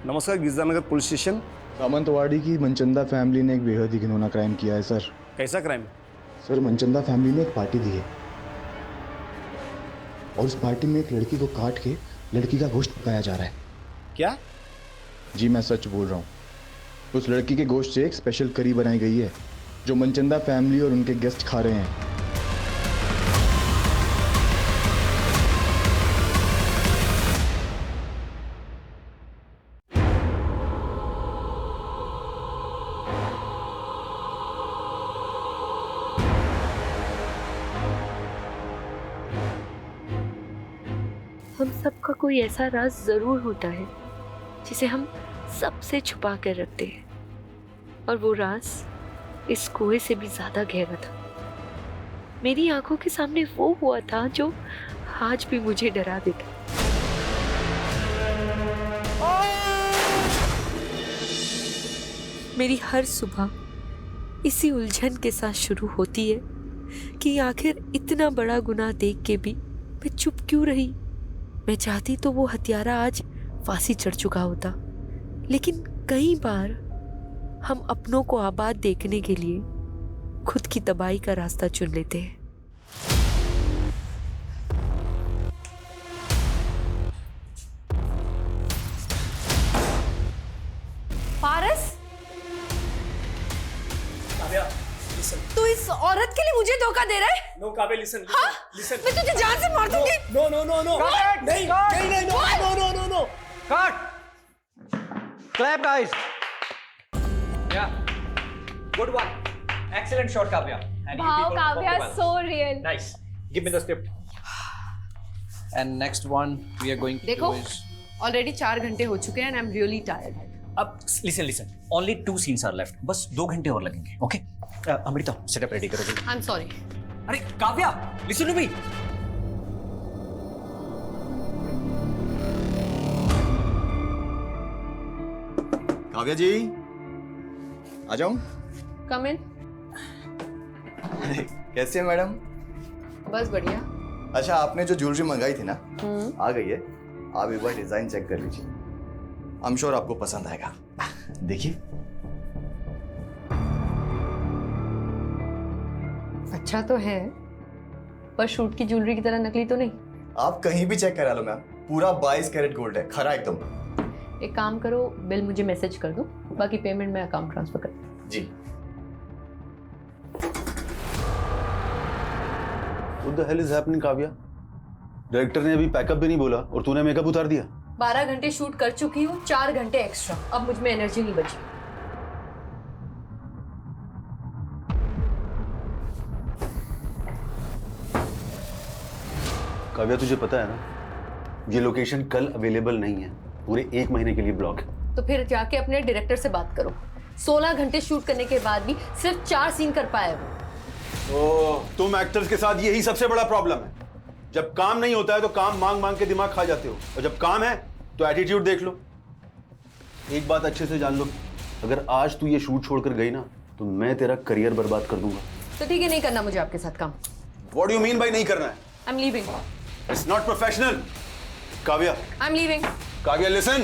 नमस्कार, गिरजानगर police station. सामंतवाड़ी की Manchanda family ने एक बेहद ही घिनौना क्राइम किया है सर। कैसा क्राइम? सर, मनचंदा फैमिली ने एक पार्टी दी है और उस पार्टी में एक लड़की को काट के लड़की का गोश्त पकाया जा रहा है। क्या? जी मैं सच बोल रहा हूँ। उस लड़की के गोश्त से एक स्पेशल करी बनाई गई है जो मनचंदा फैमिली और उनके गेस्ट खा रहे हैं। हम सबका कोई ऐसा राज जरूर होता है जिसे हम सबसे छुपा कर रखते हैं, और वो राज इस कुएं से भी ज्यादा गहरा था। मेरी आंखों के सामने वो हुआ था जो आज भी मुझे डरा देता। मेरी हर सुबह इसी उलझन के साथ शुरू होती है कि आखिर इतना बड़ा गुनाह देख के भी मैं चुप क्यों रही। मैं चाहती तो वो हत्यारा आज फांसी चढ़ चुका होता, लेकिन कई बार हम अपनों को आबाद देखने के लिए खुद की तबाही का रास्ता चुन लेते हैं। पारस, काव्या, listen. तू इस औरत के लिए मुझे धोखा दे रहा है? No, Kavya, listen. हाँ? Listen. मैं तुझे जान से मार दूंगी। No, no, no, no. नहीं, नहीं, नहीं, no, no, no, no, no. Cut! Clap, guys. Yeah. Good one. Excellent shot, Kavya. And you Wow, people Kavya, performed well. so real. Nice. Give me the script. And next one we are going to देखो, do is. Already 4 घंटे हो चुके हैं and I'm really tired. अब listen. Only 2 scenes are left. बस 2 घंटे और लगेंगे. Okay? अमृता, setup ready करो जल्दी. I'm sorry. अरे Kavya, listen to me. Kavya जी, आ जाऊं? Come in. कैसे हैं मैडम? बस बढ़िया। अच्छा, आपने जो ज्वेलरी मंगाई थी ना, आ गई है। आप एक बार डिजाइन चेक कर लीजिए। आई एम श्योर आपको पसंद आएगा। देखिए। अच्छा तो है, पर शूट की ज्वेलरी की तरह नकली तो नहीं। आप कहीं भी चेक करा लो मैम, पूरा 22 कैरेट गोल्ड है, खरा एकदम। एक काम करो, बिल मुझे मैसेज कर दो, बाकी पेमेंट मैं अकाउंट ट्रांसफर कर दूँ। जी। What the hell is happening, Kavya? Director ने अभी पैकअप भी नहीं बोला और तूने मेकअप उतार दिया। 12 घंटे शूट कर चुकी हूँ, 4 घंटे एक्स्ट्रा। अब मुझ में एनर्जी नहीं बची। काव्या, तुझे पता है ना, ये लोकेशन कल अवेलेबल नहीं है, पूरे 1 महीने के लिए ब्लॉक है। तो फिर जाके अपने डायरेक्टर से बात करो। 16 घंटे शूट करने के बाद भी सिर्फ 4 सीन कर पाए वो। ओह, तुम एक्टर्स के साथ यही सबसे बड़ा प्रॉब्लम है। जब काम नहीं होता है तो काम मांग मांग के दिमाग खा जाते हो, और जब काम है तो एटीट्यूड देख लो। एक बात अच्छे से जान लो, अगर आज तू ये शूट छोड़कर गई ना तो मैं तेरा करियर बर्बाद कर दूंगा। तो ठीक है, नहीं करना मुझे आपके साथ काम। What do you mean by नहीं करना है? I am leaving. It's not professional. Kavya, I am leaving. Kavya, listen.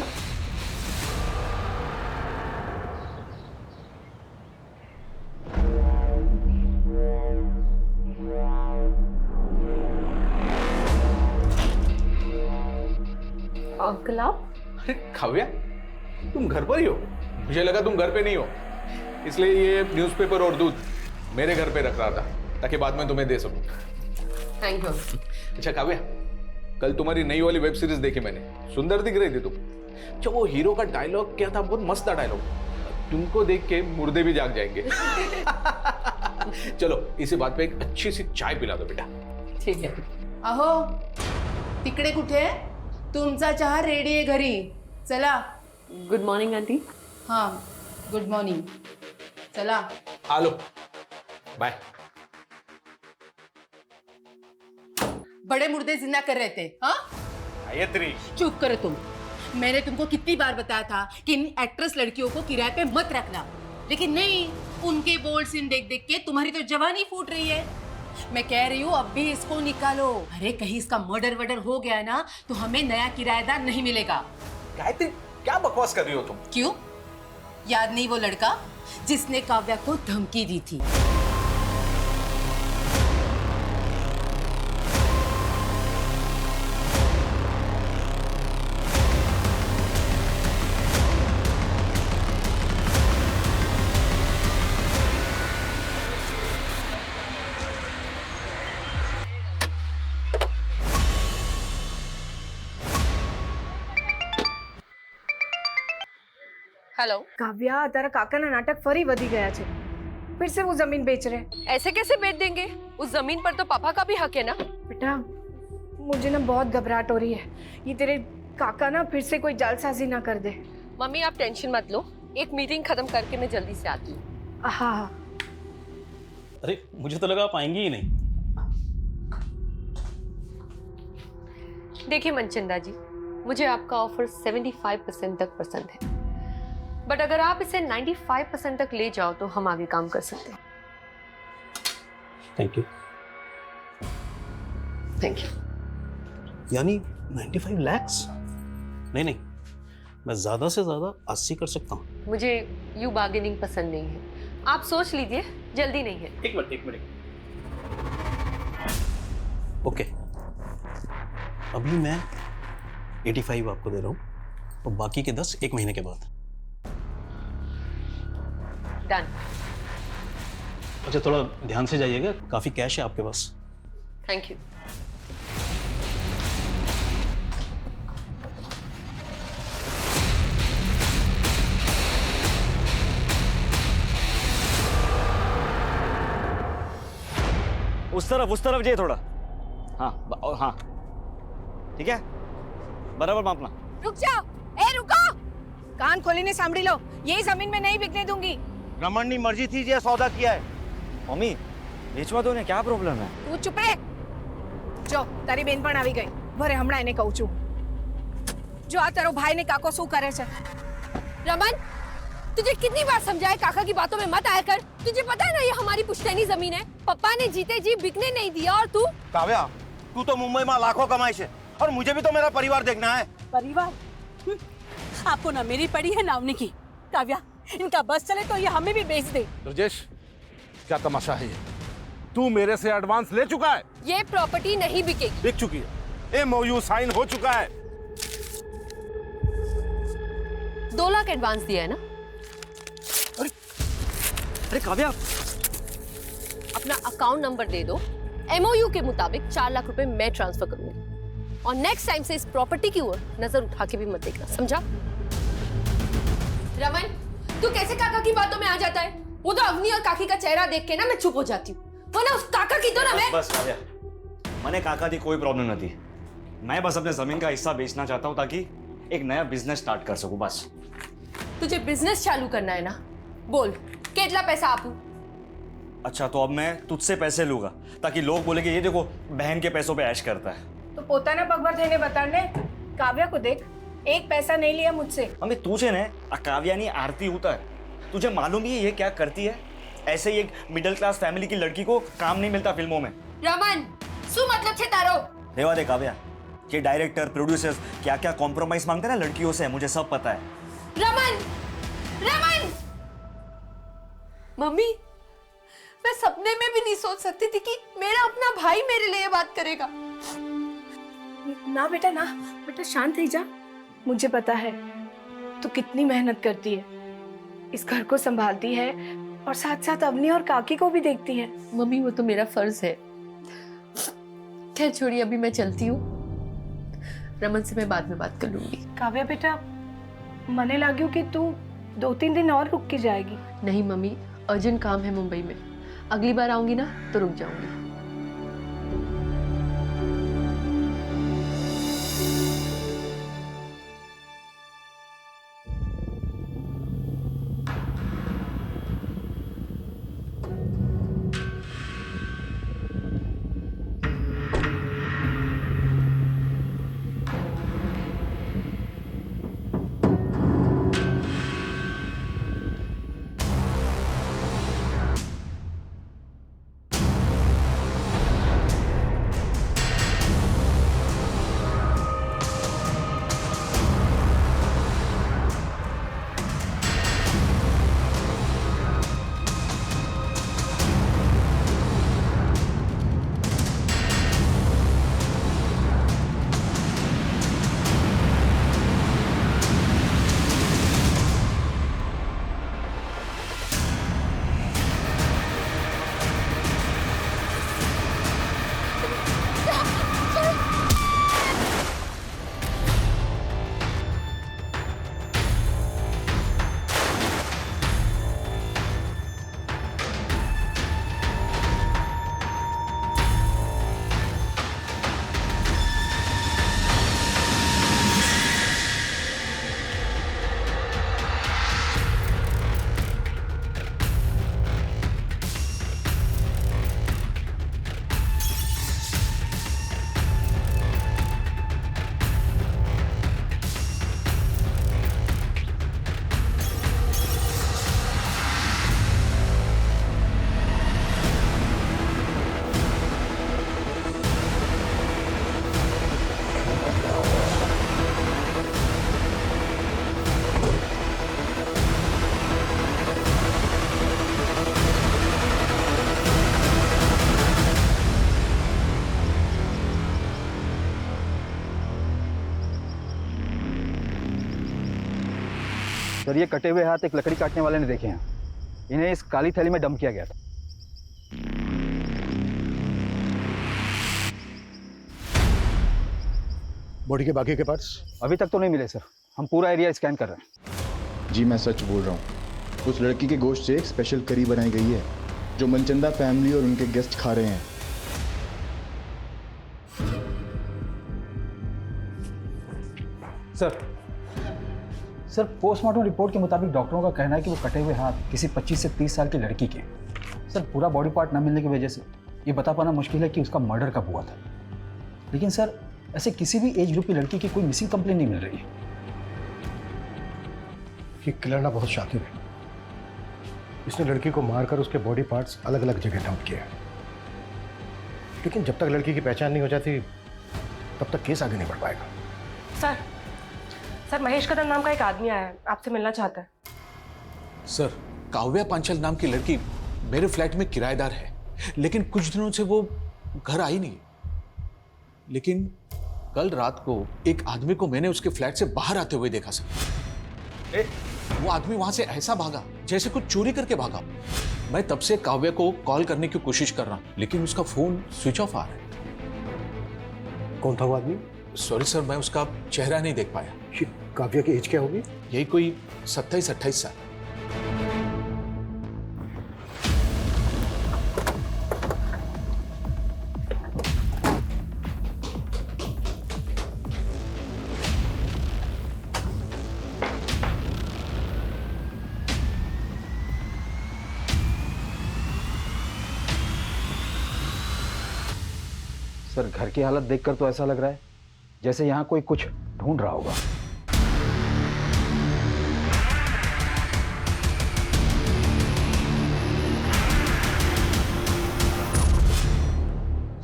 Uncle आप? अरे काव्या, तुम घर पर ही हो? मुझे लगा तुम घर पे नहीं हो, इसलिए ये न्यूज़पेपर और दूध मेरे घर पे रख रहा था ताकि बाद में तुम्हें दे सकूं। Thank you. अच्छा काव्या, कल तुम्हारी नई वाली वेब सीरीज देखी मैंने, सुंदर दिख रही थी तुम। अच्छा, वो हीरो का डायलॉग क्या था? बहुत मस्त था डायलॉग, तुमको देख के मुर्दे भी जाग जाएंगे। चलो इसी बात पे एक अच्छी सी चाय पिला दो बेटा। ठीक है। अहो, तिकडे कुठे? तुमचा चहा रेडी आहे घरी, चला। Good morning aunty. हाँ, गुड मॉर्निंग, चला। आ लो, बाय। बड़े मुर्दे जिंदा कर रहे थे, हाँ? गायत्री, चुप करो तुम। मैंने तुमको कितनी बार बताया था कि इन एक्ट्रेस लड़कियों को किराए पे मत रखना, लेकिन नहीं, उनके बोल्ड सीन देख देख के तुम्हारी तो जवानी फूट रही है। मैं कह रही हूँ अब भी इसको निकालो। अरे कहीं इसका मर्डर वर्डर हो गया ना तो हमें नया किराएदार नहीं मिलेगा। गायत्री, क्या बकवास कर रही हो तुम? क्यों? याद नहीं वो लड़का जिसने काव्या को धमकी दी थी? हेलो। કાવ્યા તારા કાકાના નાટક ફરી વધી ગયા છે फिर से वो जमीन बेच रहे हैं। ऐसे कैसे बेच देंगे? उस जमीन पर तो पापा का भी हक है ना। बेटा मुझे ना बहुत घबराहट हो रही है, ये तेरे काका ना फिर से कोई जालसाजी ना कर दे। मम्मी आप टेंशन मत लो, एक मीटिंग खत्म करके मैं जल्दी से आती हूँ। हाँ हाँ। अरे मुझे तो लगा आप आएंगे ही नहीं। देखिए मनचंदा जी, मुझे आपका ऑफर 75% तक पसंद है, बट अगर आप इसे 95% तक ले जाओ तो हम आगे काम कर सकते हैं। Thank you. Thank you. यानी 95 lakhs? नहीं नहीं, मैं ज्यादा से ज्यादा 80 कर सकता हूँ। मुझे यू बार्गेनिंग पसंद नहीं है, आप सोच लीजिए, जल्दी नहीं है। एक मिनट। ओके, अभी मैं 85 आपको दे रहा हूँ और बाकी के 10 एक महीने के बाद। डन। अच्छा थोड़ा ध्यान से जाइएगा, काफी कैश है आपके पास। Thank you. उस तरफ जाइए थोड़ा। हाँ हाँ ठीक है, बराबर मापना। रुक जाओ, ए रुको, कान खोलीने सांभળી लो, यही जमीन में नहीं बिकने दूंगी। रमन की मर्जी थी, ये सौदा किया है। मम्मी बेचवा दो ने, क्या प्रॉब्लम है? તું ચૂપ રે। જો તારી બેન પણ આવી ગઈ, ભરે હમણાં એને કહું છું। જો આ તારો ભાઈ ને કાકો શું કરે છે। रमन, तुझे कितनी बार समझाया काका की बातों में मत आया कर। तुझे पता है ना ये हमारी पुश्तैनी जमीन है, पापा ने जीते जी बिकने नहीं दिया। और तू काव्या, तू तो मुंबई में लाखों कमाई से, और मुझे भी तो मेरा परिवार देखना है। परिवार? आपको ना मेरी पड़ी है ना उन्हीं की। काव्या, इनका बस चले तो ये हमें भी बेच दे। ब्रजेश, क्या तमाशा है ये? तू मेरे से एडवांस ले चुका है। ये प्रॉपर्टी नहीं बिकेगी। बिक चुकी है, एमओयू साइन हो चुका है। 2 लाख एडवांस दिया है ना। अरे काव्या, अपना अकाउंट नंबर दे दो, एमओयू के मुताबिक 4 लाख रुपए मैं ट्रांसफर करूंगी। और नेक्स्ट टाइम से इस प्रॉपर्टी की ओर नजर उठा के भी मत देखना, समझा? रमन, तू कैसे काका की बातों में आ जाता है? वो तो अवनी और काकी का चेहरा देख के ना मैं चुप हो जाती हूँ, वरना उस काका की तो ना मैं। बस काव्या, मैंने काका की कोई प्रॉब्लम नहीं थी। मैं बस अपने जमीन का हिस्सा बेचना चाहता हूँ ताकि एक नया बिजनेस स्टार्ट कर सकूं, बस। तुझे बिजनेस चालू करना है ना, बोल कितना पैसा आपू? अच्छा तो अब मैं तुझसे पैसे लूंगा ताकि लोग बोलेंगे ये देखो बहन के पैसों पे ऐश करता है। तो પોતાના પગભર થઈને બતાડને। કાવ્યા को देख, एक पैसा नहीं लिया मुझसे। मम्मी तुझे ने काव्या नहीं आरती होता है, तुझे मालूम ही है ये क्या करती है? ऐसे ही एक मिडिल क्लास फैमिली की लड़की को काम नहीं मिलता फिल्मों में। रमन, શું मतलब છે તારો? रेवा दे काव्या, ये डायरेक्टर प्रोड्यूसर्स क्या क्या कॉम्प्रोमाइज मांगते हैं ना लड़कियों से, मुझे सब पता है। रमन, रमन! मम्मी, मैं सपने में भी नहीं सोच सकती थी कि मेरा अपना भाई मेरे लिए बात करेगा। ना बेटा ना, बेटा शांत रह जा। मुझे पता है तू कितनी मेहनत करती है, इस घर को संभालती है और साथ साथ अवनी और काकी को भी देखती है। मम्मी वो तो मेरा फर्ज है। खैर छोड़िए, अभी मैं चलती हूँ, रमन से मैं बाद में बात कर लूंगी। काव्या बेटा, मने लाग्યું कि तू 2-3 दिन और रुक के जाएगी। नहीं मम्मी, अर्जेंट काम है मुंबई में, अगली बार आऊंगी ना तो रुक जाऊंगी। सर ये कटे हुए हाथ एक लकड़ी काटने वाले ने देखे हैं। इन्हें इस काली थैली में डंप किया गया था। बॉडी के बाकी के पार्ट्स अभी तक तो नहीं मिले सर, हम पूरा एरिया स्कैन कर रहे हैं। जी मैं सच बोल रहा हूँ, उस लड़की के गोश्त से एक स्पेशल करी बनाई गई है जो मनचंदा फैमिली और उनके गेस्ट खा रहे हैं। सर पोस्टमार्टम रिपोर्ट के मुताबिक डॉक्टरों का कहना है कि वो कटे हुए हाथ किसी 25 से 30 साल की लड़की के। सर पूरा बॉडी पार्ट न मिलने की वजह से ये बता पाना मुश्किल है कि उसका मर्डर कब हुआ था। लेकिन सर ऐसे किसी भी एज ग्रुप की लड़की की कोई मिसिंग कंप्लेन नहीं मिल रही है। ये किलर ना बहुत शातिर है। इसने लड़की को मारकर उसके बॉडी पार्ट्स अलग अलग जगह डंप किए। लेकिन जब तक लड़की की पहचान नहीं हो जाती तब तक केस आगे नहीं बढ़ पाएगा। सर महेश कदम नाम का एक आदमी आया है, आपसे मिलना चाहता है। सर काव्या पांचाल नाम की लड़की मेरे फ्लैट में किराएदार है, लेकिन कुछ दिनों से वो घर आई नहीं। लेकिन कल रात को एक आदमी को मैंने उसके फ्लैट से बाहर आते हुए देखा सर। वो आदमी वहां से ऐसा भागा जैसे कुछ चोरी करके भागा। मैं तब से काव्या को कॉल करने की कोशिश कर रहा हूं, लेकिन उसका फोन स्विच ऑफ आ रहा है। कौन था वो आदमी? सॉरी सर, मैं उसका चेहरा नहीं देख पाया। काव्या की एज क्या होगी? यही कोई 27-28 साल। सर घर की हालत देखकर तो ऐसा लग रहा है जैसे यहाँ कोई कुछ ढूंढ रहा होगा।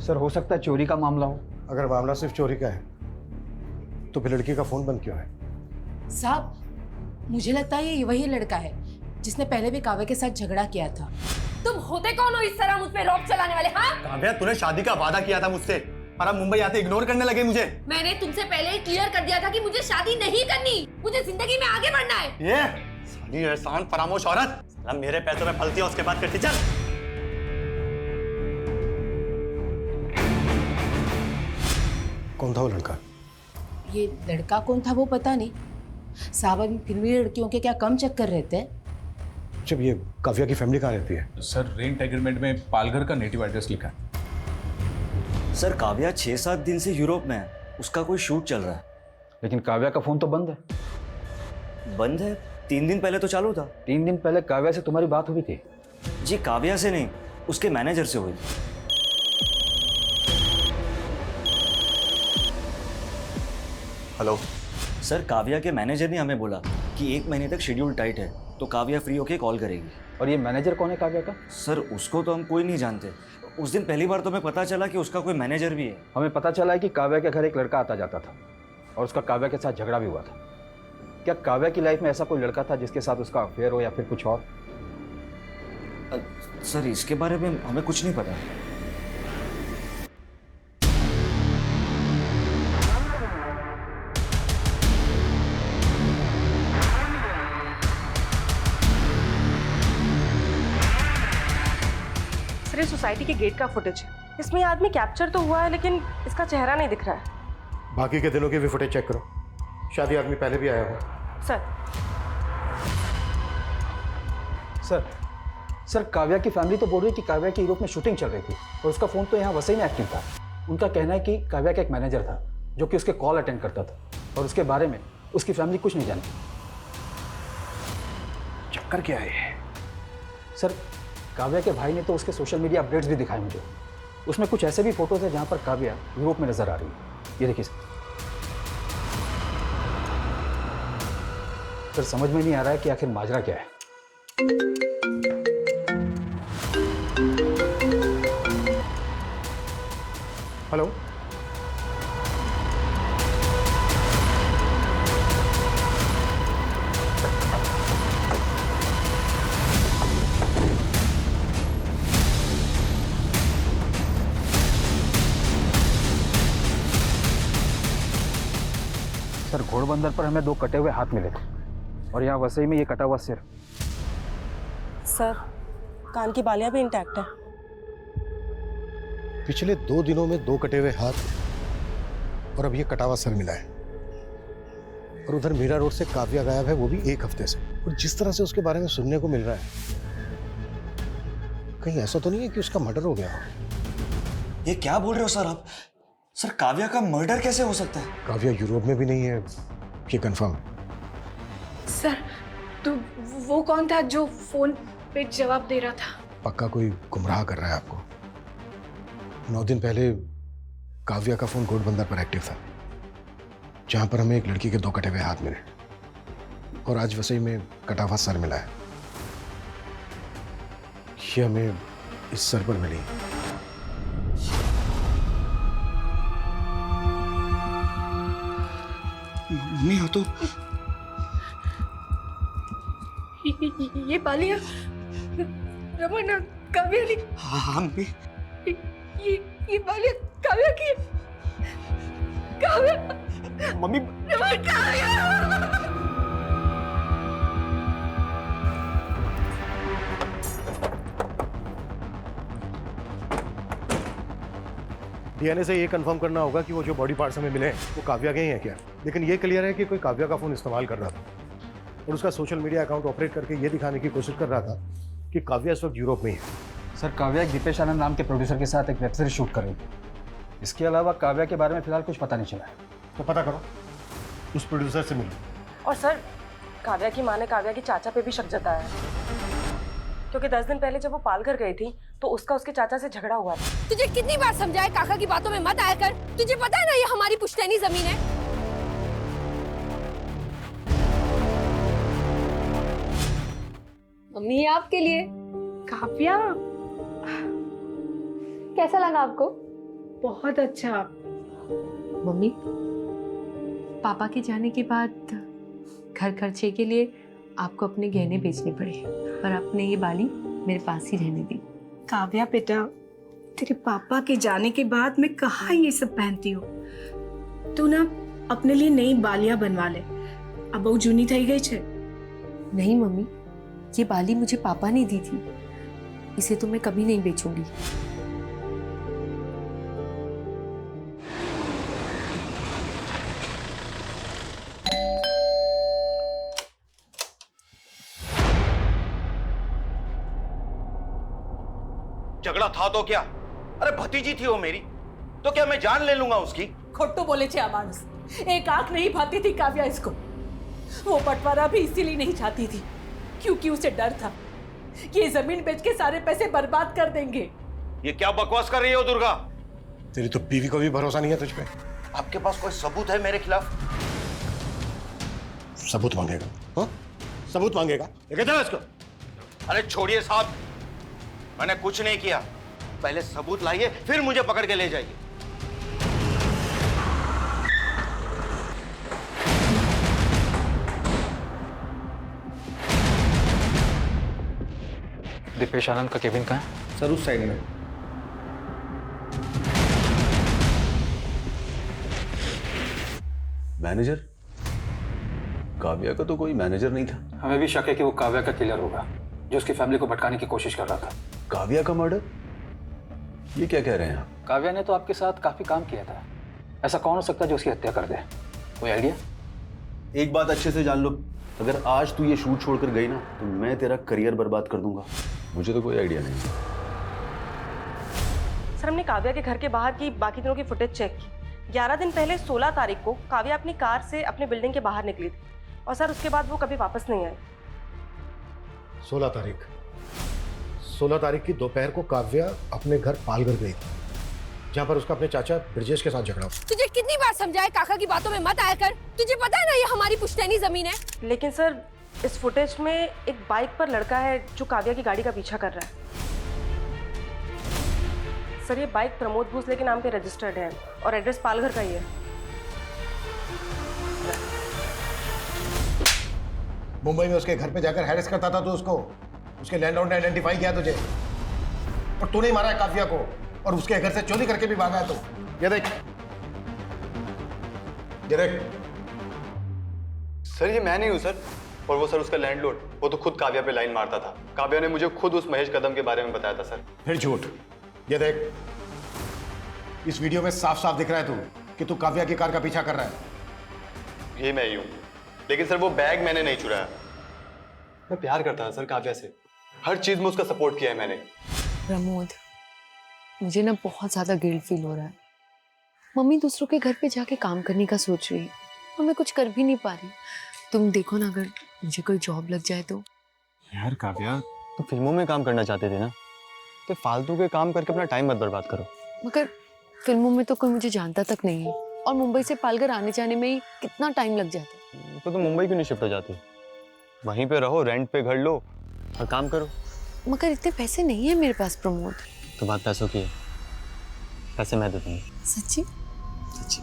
सर हो सकता है चोरी का मामला हो। अगर मामला सिर्फ चोरी का है तो फिर लड़की का फोन बंद क्यों है? साहब मुझे लगता है ये वही लड़का है जिसने पहले भी काव्या के साथ झगड़ा किया था। तुम होते कौन हो इस तरह मुझ पे रॉब चलाने वाले? हाँ काव्या तूने शादी का वादा किया था मुझसे और अब मुंबई आते इग्नोर करने लगे मुझे। मैंने तुमसे पहले ही क्लियर कर दिया था कि मुझे शादी नहीं करनी, मुझे जिंदगी में आगे बढ़ना है। ये साली एहसान फरामोश औरत, साला मेरे पैसों में पलती है उसके बाद करती। चल कौन था वो लड़का? ये लड़का कौन था वो पता नहीं साहब, फिर भी लड़कियों के क्या कम चक्कर रहते हैं। जब ये काव्या की फैमिली कहाँ रहती है? सर रेंट एग्रीमेंट में पालघर का नेटिव एड्रेस लिखा है। सर काव्या 6-7 दिन से यूरोप में है, उसका कोई शूट चल रहा है। लेकिन काव्या का फोन तो बंद है। बंद है? 3 दिन पहले तो चालू था। 3 दिन पहले काव्या से तुम्हारी बात हुई थी? जी काव्या से नहीं, उसके मैनेजर से हुई। हेलो सर काव्या के मैनेजर ने हमें बोला कि 1 महीने तक शेड्यूल टाइट है, तो काव्या फ्री होके कॉल करेगी। और ये मैनेजर कौन है काव्या का? सर उसको तो हम कोई नहीं जानते। उस दिन पहली बार तो हमें पता चला कि उसका कोई मैनेजर भी है। हमें पता चला है कि काव्या के घर एक लड़का आता जाता था और उसका काव्या के साथ झगड़ा भी हुआ था। क्या काव्या की लाइफ में ऐसा कोई लड़का था जिसके साथ उसका अफेयर हो या फिर कुछ और? सर इसके बारे में हमें कुछ नहीं पता। सर ये सोसाइटी के गेट का फुटेज है, इसमें ये आदमी कैप्चर तो हुआ है लेकिन इसका चेहरा नहीं दिख रहा है। बाकी के दिनों की भी फुटेज चेक करो, शादी आदमी पहले भी आया हो। सर काव्या की फैमिली तो बोल रही है कि काव्या की यूरोप में शूटिंग चल रही थी और उसका फ़ोन तो यहाँ वसई में एक्टिव था। उनका कहना है कि काव्या का एक मैनेजर था जो कि उसके कॉल अटेंड करता था और उसके बारे में उसकी फैमिली कुछ नहीं जानती। चक्कर क्या है? सर काव्या के भाई ने तो उसके सोशल मीडिया अपडेट्स भी दिखाए मुझे। उसमें कुछ ऐसे भी फोटोज है जहाँ पर काव्या यूरोप में नजर आ रही है। ये देखिए सर, समझ में नहीं आ रहा है कि आखिर माजरा क्या है। हेलो सर घोड़बंदर पर हमें 2 कटे हुए हाथ मिले थे। और यहाँ वसई में ये कटा हुआ सिर। सर, कान की बालियां भी इंटैक्ट है। पिछले 2 दिनों में 2 कटे हुए हाथ और अब ये कटा हुआ सर मिला है। और उधर मीरा रोड से काव्या गायब है, वो भी 1 हफ्ते से। और जिस तरह से उसके बारे में सुनने को मिल रहा है, कहीं ऐसा तो नहीं है कि उसका मर्डर हो गया हो? ये क्या बोल रहे हो सर आप? सर काव्या का मर्डर कैसे हो सकता है? काव्या यूरोप में भी नहीं है, ये कंफर्म। सर, तो वो कौन था जो फोन पे जवाब दे रहा था? पक्का कोई गुमराह कर रहा है आपको। 9 दिन पहले काव्या का फोन घोड़बंदर पर एक्टिव था, जहां पर हमें एक लड़की के 2 कटे हुए हाथ मिले, और आज वसई में कटा हुआ सर मिला है। ये हमें इस सर पर मिली। मम्मी हो तो ये बालियां रमन और काव्या ने। हाँ मम्मी। ये बालियां काव्या की। काव्या। मम्मी। रमन, काव्या। डीएनए से ये कंफर्म करना होगा कि वो जो बॉडी पार्ट्स हमें मिले हैं वो काव्या के ही हैं क्या। लेकिन ये क्लियर है कि कोई काव्या का फोन इस्तेमाल कर रहा था और उसका सोशल मीडिया अकाउंट ऑपरेट करके ये दिखाने की कोशिश कर रहा था कि काव्या इस वक्त यूरोप में ही है। सर, काव्या एक दीपेश आनंद नाम के प्रोड्यूसर के साथ एक वेब सीरीज शूट कर रही थी। इसके अलावा काव्या के बारे में फिलहाल कुछ पता नहीं चला है। तो पता करो, उस प्रोड्यूसर से मिलो। और सर, काव्या की माँ ने काव्या के चाचा पे भी शक जताया है, क्योंकि 10 दिन पहले जब वो पालघर गई थी तो उसका उसके चाचा से झगड़ा हुआ था। तुझे कितनी बार समझाया काका की बातों में मत आया कर। तुझे पता है ना ये हमारी पुश्तैनी जमीन है। मम्मी ये आपके लिए। काव्या, कैसा लगा आपको? बहुत अच्छा। मम्मी, पापा के जाने के बाद घर खर्चे के लिए आपको अपने गहने बेचने पड़े, पर आपने ये बाली मेरे पास ही रहने दी। काव्या बेटा, तेरे पापा के जाने के बाद मैं कहाँ ये सब पहनती हूँ। तू ना अपने लिए नई बालियां बनवा ले, अब बहु जूनी थई गई छे। नहीं मम्मी, ये बाली मुझे पापा ने दी थी, इसे तो मैं कभी नहीं बेचूंगी। झगड़ा था तो क्या? अरे भतीजी थी वो मेरी, तो क्या मैं जान ले लूंगा उसकी? खोटो बोले छे मानुस, एक आंख नहीं भाती थी काव्या इसको। वो बंटवारा भी इसीलिए नहीं चाहती थी क्योंकि उसे डर था ये जमीन बेच के सारे पैसे बर्बाद कर देंगे। ये क्या बकवास कर रही हो दुर्गा? तेरी तो बीवी को भी भरोसा नहीं है तुझ पे। आपके पास कोई सबूत है मेरे खिलाफ? सबूत मांगेगा? हाँ, सबूत मांगेगा? लेके चलो इसको। अरे छोड़िए साहब, मैंने कुछ नहीं किया। पहले सबूत लाइए, फिर मुझे पकड़ के ले जाइए। दीपेश आनंद का केबिन कहाँ है? सर उस साइड में। मैनेजर? काव्या का तो कोई मैनेजर नहीं था। हमें भी शक है कि वो काव्या का किलर होगा जो उसकी फैमिली को भटकाने की कोशिश कर रहा था। काव्या का मर्डर? ये क्या कह रहे हैं आप? काव्या ने तो आपके साथ काफी काम किया था, ऐसा कौन हो सकता है जो उसकी हत्या कर दे? कोई आइडिया? एक बात अच्छे से जान लो, अगर आज तू ये शूट छोड़कर गई ना तो मैं तेरा करियर बर्बाद कर दूंगा। मुझे तो कोई आइडिया नहीं। सर, हमने काव्या के घर के बाहर की बाकी दिनों की फुटेज चेक की। 11 दिन पहले 16 तारीख को काव्या अपनी कार से अपनी बिल्डिंग के बाहर निकली थी और सर उसके बाद वो कभी वापस नहीं आई। 16 तारीख की दोपहर को काव्या अपने घर पालघर गई थी, जहां पर उसका अपने चाचा ब्रजेश के साथ झगड़ा हुआ। तुझे कितनी बार समझाया काका की बातों में मत आया कर। तुझे पता है ना ये हमारी पुश्तैनी जमीन है। लेकिन सर, इस फुटेज में एक बाइक पर लड़का है जो काव्या की गाड़ी का पीछा कर रहा है। सर, ये बाइक प्रमोद भोसले के नाम पे रजिस्टर्ड है और एड्रेस पालघर का ही है। मुंबई में उसके घर पे जाकर हैरेस करता था तो उसके लैंडलॉर्ड ने आइडेंटिफाई किया तुझे, और तूने ही मारा है काव्या को, और उसके घर से चोरी करके भी भागा है तू। ये देख, ये देख। सर ये मैं नहीं हूं सर, और वो सर उसका लैंडलॉर्ड, वो तो खुद काव्या पे लाइन मारता था। काव्या ने मुझे खुद उस महेश कदम के बारे में बताया था सर। फिर झूठ। ये देख, इस वीडियो में साफ साफ दिख रहा है कि तू काव्या की कार का पीछा कर रहा है। ये मैं ही हूँ, लेकिन सर वो बैग मैंने नहीं चुराया। मैं प्यार करता था सर काव्या से, हर चीज में उसका सपोर्ट किया है मैंने। प्रमोद, मुझे ना बहुत ज्यादा गिल्ट फील हो रहा है। मम्मी दूसरों के घर पे जाके काम करने का सोच रही है और मैं कुछ कर भी नहीं पा रही। तुम देखो ना, अगर मुझे कोई जॉब लग जाए तो। यार काव्या, तो फिल्मों में काम करना चाहते थे ना, तो फालतू के काम करके अपना टाइम मत बर्बाद करो। मगर फिल्मों में तो कोई मुझे जानता तक नहीं है और मुंबई से पालघर आने जाने में ही कितना टाइम लग जाता है। तो तुम मुंबई क्यों नहीं शिफ्ट हो जाती? वहीं पे रहो, रेंट पे घर लो और काम करो। मगर इतने पैसे नहीं है मेरे पास प्रमोद। तो बात पैसों की है, पैसे मैं दे दूंगा। सच्ची? सच्ची।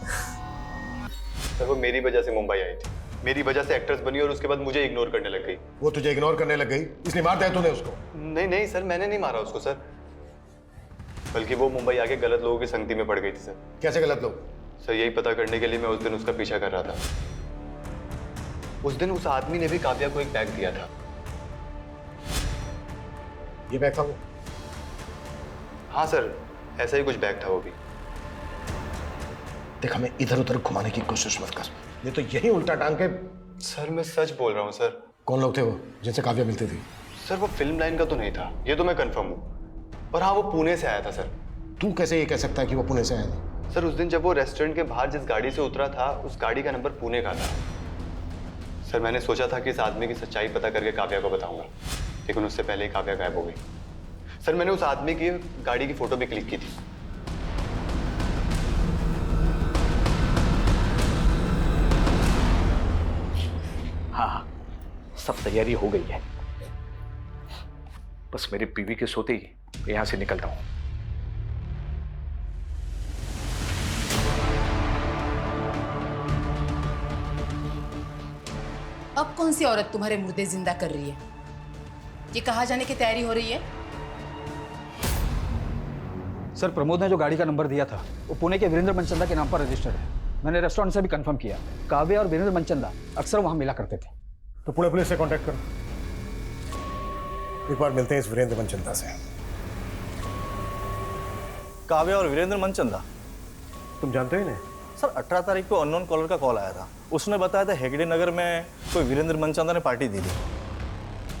सर वो मेरी वजह से मुंबई आई थी, मेरी वजह से एक्ट्रेस बनी और उसके बाद मुझे इग्नोर करने लग गई। वो तुझे इग्नोर करने लग गई इसलिए मार दिया तूने उसको? नहीं नहीं सर, मैंने नहीं मारा उसको सर, बल्कि वो मुंबई आके गलत लोगों की संगति में पड़ गई थी सर। कैसे गलत लोग? सर यही पता करने के लिए मैं उस दिन उसका पीछा कर रहा था। उस दिन उस आदमी ने भी काव्या को एक बैग दिया था। ये बैग था वो? हाँ सर, ऐसा ही कुछ बैग था वो भी। देख, हमें इधर उधर घुमाने की कोशिश मत कर, ये तो यही उल्टा टांग के। सर मैं सच बोल रहा हूँ सर। कौन लोग थे वो जिनसे काव्या मिलती थी? सर वो फिल्म लाइन का तो नहीं था, ये तो मैं कंफर्म हूँ। और हाँ, वो पुणे से आया था सर। तू कैसे ये कह सकता है कि वो पुणे से आया था? सर उस दिन जब वो रेस्टोरेंट के बाहर जिस गाड़ी से उतरा था, उस गाड़ी का नंबर पुणे का था। सर मैंने सोचा था कि इस आदमी की सच्चाई पता करके काव्या को बताऊंगा, लेकिन उससे पहले ही काव्या गायब हो गई। सर मैंने उस आदमी की गाड़ी की फोटो भी क्लिक की थी। हाँ, सब तैयारी हो गई है, बस मेरी बीवी के सोते ही यहां से निकलता हूं। अब कौन सी औरत तुम्हारे मुर्दे जिंदा कर रही है? ये कहाँ जाने की तैयारी हो रही है? सर प्रमोद ने जो गाड़ी का नंबर दिया था वो पुणे के वीरेंद्र मनचंदा के नाम पर रजिस्टर्ड है। मैंने रेस्टोरेंट से भी कंफर्म किया, काव्या और वीरेंद्र मनचंदा अक्सर वहां मिला करते थे। तो पुणे पुलिस से कांटेक्ट करो, एक बार मिलते हैं इस वीरेंद्र मनचंदा से। काव्या और वीरेंद्र मनचंदा, तुम जानते हो इन्हें? सर 18 तारीख को अननोन कॉलर का कॉल आया था। उसने बताया था हेगड़े नगर में कोई वीरेंद्र मनचंदा ने पार्टी दी थी,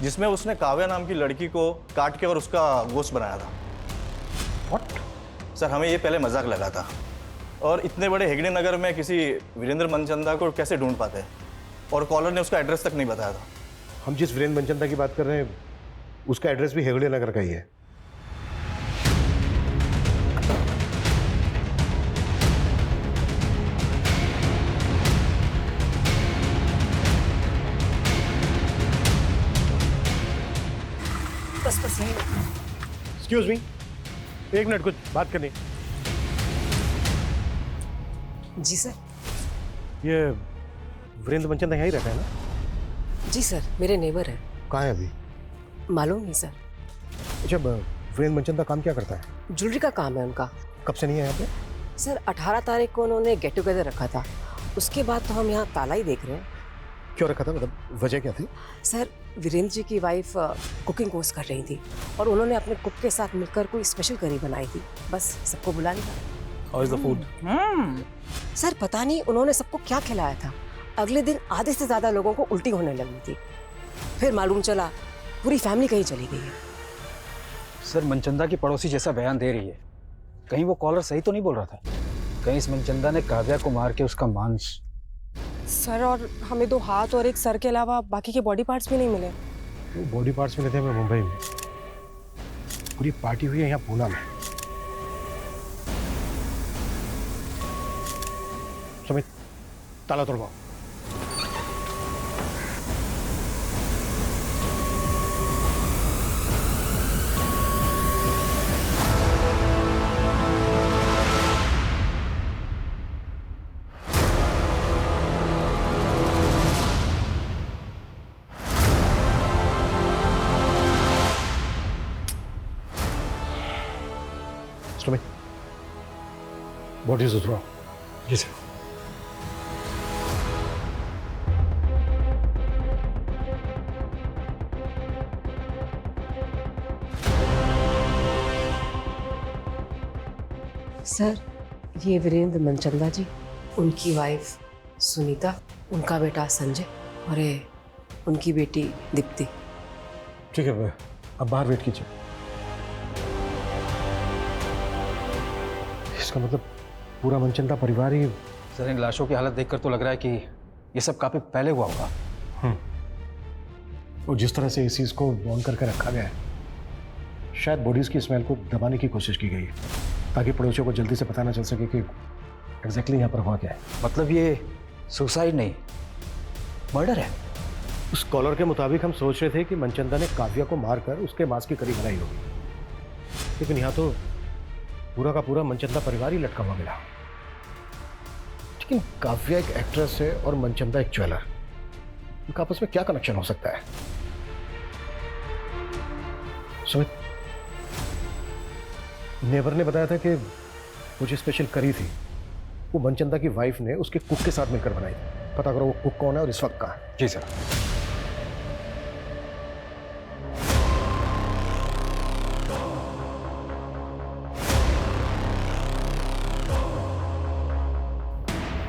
जिसमें उसने काव्या नाम की लड़की को काट के और उसका गोश्त बनाया था। What? सर हमें ये पहले मजाक लगा था, और इतने बड़े हेगड़े नगर में किसी वीरेंद्र मनचंदा को कैसे ढूंढ पाते, और कॉलर ने उसका एड्रेस तक नहीं बताया था। हम जिस वीरेंद्र मनचंदा की बात कर रहे हैं उसका एड्रेस भी हेगड़े नगर का ही है। बस बस यही। एक्सक्यूज मी, एक मिनट, कुछ बात करनी। जी सर। ये वीरेंद्र मनचंदा यहीं रहता है ना? जी सर, मेरे नेबर हैं। कहाँ है अभी? मालूम नहीं सर। अच्छा, वीरेंद्र मनचंदा काम क्या करता है? ज्वेलरी का काम है उनका। कब से नहीं है यहाँ पे? सर 18 तारीख को उन्होंने गेट टुगेदर रखा था, उसके बाद तो हम यहाँ ताला ही देख रहे हैं। क्यों रखा था, मतलब वजह क्या थी? सर वीरेंद्र जी की वाइफ कुकिंग कोर्स कर रही थी और उन्होंने अपने कुक के साथ मिलकर कोई स्पेशल करी बनाई थी, बस सबको बुला लिया। How is the food? Sir पता नहीं उन्होंने सबको क्या खिलाया था, अगले दिन आधे से ज्यादा लोगों को उल्टी होने लगी थी। फिर मालूम चला पूरी फैमिली कहीं चली गई है। सर मनचंदा की पड़ोसी जैसा बयान दे रही है, कहीं वो कॉलर सही तो नहीं बोल रहा था? कहीं इस मनचंदा ने काव्या को मार के उसका मांस? सर और हमें 2 हाथ और 1 सर के अलावा बाकी के बॉडी पार्ट्स भी नहीं मिले। वो बॉडी पार्ट्स मिले थे हमें मुंबई में, पूरी पार्टी हुई है यहाँ पूना में। सुमित, ताला तोड़वाओ। सुमित, बॉडीज उतरवाओ। जी सर। सर, ये वीरेंद्र मनचंदा जी, उनकी वाइफ सुनीता, उनका बेटा संजय और ये उनकी बेटी दीप्ति। ठीक है, अब बाहर वेट कीजिए। इसका मतलब पूरा मनचंदा परिवार ही। सर, इन लाशों की हालत देखकर तो लग रहा है कि ये सब काफी पहले हुआ होगा। और जिस तरह से इस चीज को बॉन्ड करके रखा गया है, शायद बॉडीज की स्मेल को दबाने की कोशिश की गई है ताकि पड़ोसियों को जल्दी से पता ना चल सके कि एग्जैक्टली यहाँ पर हुआ क्या है। मतलब ये सुसाइड नहीं, मर्डर है। उस कॉलर के मुताबिक हम सोच रहे थे कि मनचंदा ने काव्या को मारकर उसके मांस की करी बनाई होगी, लेकिन यहाँ तो पूरा का पूरा मनचंदा परिवार ही लटका हुआ मिला। लेकिन काव्या एक एक्ट्रेस है और मनचंदा एक ज्वेलर, इनका आपस में क्या कनेक्शन हो सकता है? सुमित, नेबर ने बताया था कि वो जो स्पेशल करी थी वो मनचंदा की वाइफ ने उसके कुक के साथ मिलकर बनाई थी। पता करो वो कुक कौन है और इस वक्त कहाँ है। जी सर।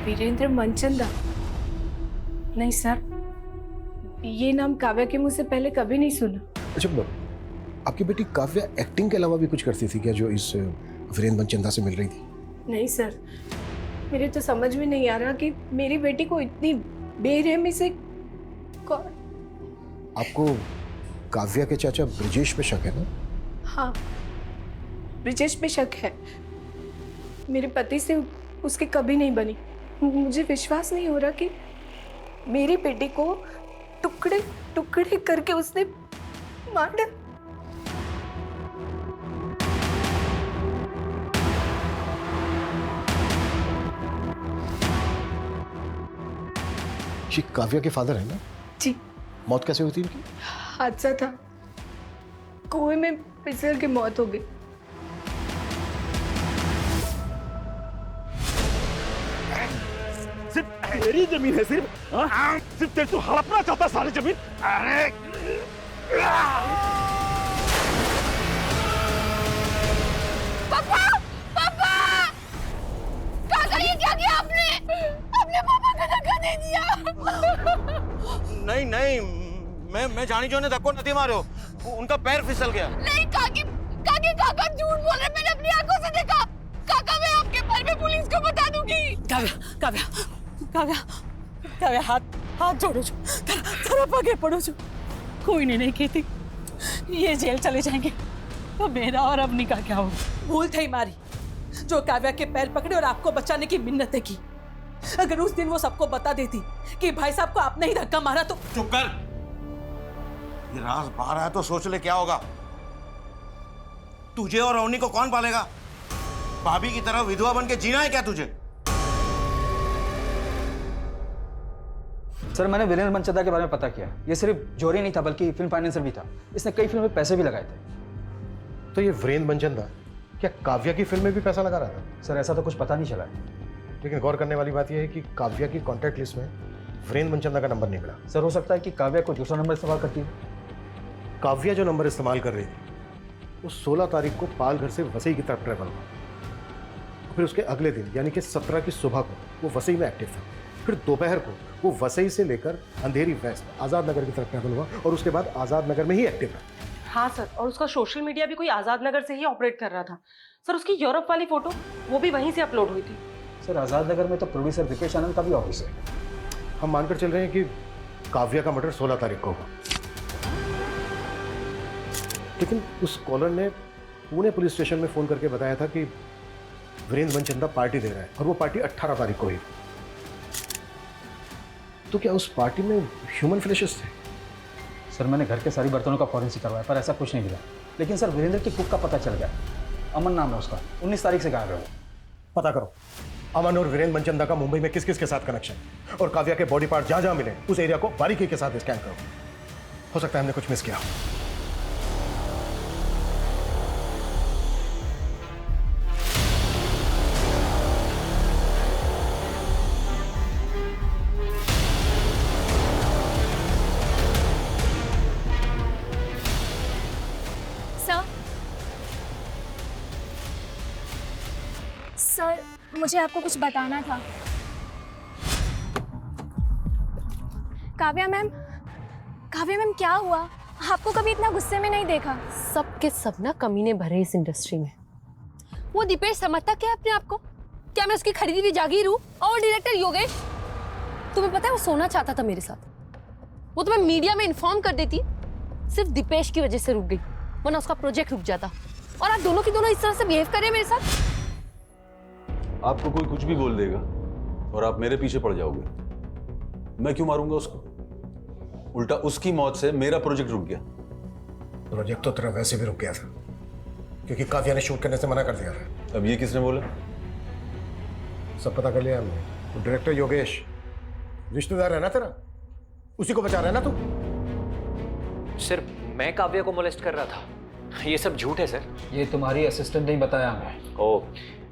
वीरेंद्र मनचंदा? नहीं सर, ये नाम काव्या के मुंह से पहले कभी नहीं सुना। अच्छा, आपकी बेटी काव्या एक्टिंग के अलावा भी कुछ करती थी क्या जो इस वीरेंद्र मनचंदा से मिल रही थी? नहीं सर, मेरे तो समझ में नहीं आ रहा कि मेरी बेटी को इतनी बेरहमी से कौन। आपको काव्या के चाचा ब्रिजेश पे शक है ना? हाँ, ब्रिजेश पे शक है। मेरे पति से उसकी कभी नहीं बनी। मुझे विश्वास नहीं हो रहा कि मेरी बेटी को टुकड़े टुकड़े करके उसने मार डाला। ये काव्या के फादर है ना? जी। मौत कैसे हुई थी इनकी? हादसा था, कुएं में फिसल के मौत हो गई। सिर्फ मेरी जमीन है, सिर्फ सिर्फ तेरे तो हड़पना चाहता सारी जमीन। अरे पापा, पापा, काका ये क्या किया आपने? अपने पापा का धक्का दे दिया। नहीं नहीं, मैं जानी जो ने धक्को नहीं मारो, उनका पैर फिसल गया। नहीं काकी, काका झूठ बोल रहे, मैंने अपनी आंखों से देखा। काका, मैं आपके बारे में पुलिस को बता दूंगी। काव्या हाथ जोड़ो जो, तेरा पगे पड़ो जो। कोई नहीं कहती, ये जेल चले जाएंगे तो मेरा और अवनी का क्या होगा? भूल थी मारी जो काव्या के पैर पकड़े और आपको बचाने की मिन्नतें की। अगर उस दिन वो सबको बता देती कि भाई साहब को आपने ही धक्का मारा तो। चुप कर, ये राज बाहर आया तो सोच ले क्या होगा। तुझे और अवनी को कौन पालेगा? भाभी की तरह विधवा बन के जीना है क्या तुझे? सर, मैंने वीरेंद्र मनचंदा के बारे में पता किया। ये सिर्फ जोरी नहीं था बल्कि फिल्म फाइनेंसर भी था। इसने कई फिल्मों में पैसे भी लगाए थे। तो ये वीरेंद्र मनचंदा क्या काव्या की फिल्म में भी पैसा लगा रहा था? सर, ऐसा तो कुछ पता नहीं चला। लेकिन गौर करने वाली बात यह है कि काव्या की कॉन्टैक्ट लिस्ट में वीरेंद्र मनचंदा का नंबर नहीं मिला। सर, हो सकता है कि काव्या को दूसरा नंबर इस्तेमाल करती है। काव्या जो नंबर इस्तेमाल कर रही थी वो 16 तारीख को पालघर से वसई की तरफ ट्रेवल हुआ। फिर उसके अगले दिन यानी कि 17 की सुबह को वो वसई में एक्टिव था। फिर दोपहर को वो वसई से लेकर अंधेरी वेस्ट आज़ाद नगर की तरफ ट्रेवल हुआ और उसके बाद आज़ाद नगर में ही एक्टिव रहा। हाँ सर, और उसका सोशल मीडिया भी कोई आज़ाद नगर से ही ऑपरेट कर रहा था। सर, उसकी यूरोप वाली फोटो वो भी वहीं से अपलोड हुई थी। सर, आज़ाद नगर में तो प्रोड्यूसर विकेश आनंद का भी ऑफिस है। हम मानकर चल रहे हैं कि काव्या का मर्डर 16 तारीख को हुआ, लेकिन उस कॉलर ने पुणे पुलिस स्टेशन में फोन करके बताया था कि वीरेंद्र मनचंदा पार्टी दे रहा है और वो पार्टी 18 तारीख को हुई। तो क्या उस पार्टी में ह्यूमन फ्लैशेस थे? सर, मैंने घर के सारी बर्तनों का फॉरेंसिक करवाया पर ऐसा कुछ नहीं मिला। लेकिन सर, वीरेंद्र की कुक का पता चल गया। अमन नाम है उसका, 19 तारीख से गायब है वो। पता करो अमन और वीरेंद्र मनचंदा का मुंबई में किस किस के साथ कनेक्शन, और काव्या के बॉडी पार्ट जहां जहां मिले उस एरिया को बारीकी के साथ स्कैन करो। हो सकता है हमने कुछ मिस किया। मुझे आपको कुछ बताना था। काव्या मैम क्या हुआ? आपको कभी इतना गुस्से में नहीं देखा। सब के सब ना कमीने भरे इस इंडस्ट्री में। वो दीपेश समझता क्या है अपने आप को? क्या मैं उसकी खरीदी हुई जागीर हूँ? और डायरेक्टर योगेश, तुम्हें पता है वो सोना चाहता था मेरे साथ। वो तो मैं मीडिया में इन्फॉर्म कर देती, सिर्फ दीपेश की वजह से रुक गई, वरना उसका प्रोजेक्ट रुक जाता। और आप दोनों की दोनों इस तरह से बिहेव कर रहे हैं मेरे साथ। आपको कोई कुछ भी बोल देगा और आप मेरे पीछे पड़ जाओगे। मैं क्यों मारूंगा उसको? उल्टा उसकी मौत से मेरा प्रोजेक्ट रुक गया। प्रोजेक्ट तो तेरा वैसे भी रुक गया था क्योंकि काव्या ने शूट करने से मना कर दिया था। अब ये किसने बोला? सब पता कर लिया हमने। तो डायरेक्टर योगेश रिश्तेदार है ना तेरा, उसी को बचा रहा है ना तू? सर मैं काव्या को मोलेस्ट कर रहा था, ये सब झूठ है सर। ये तुम्हारी असिस्टेंट नहीं बताया हमें। ओह,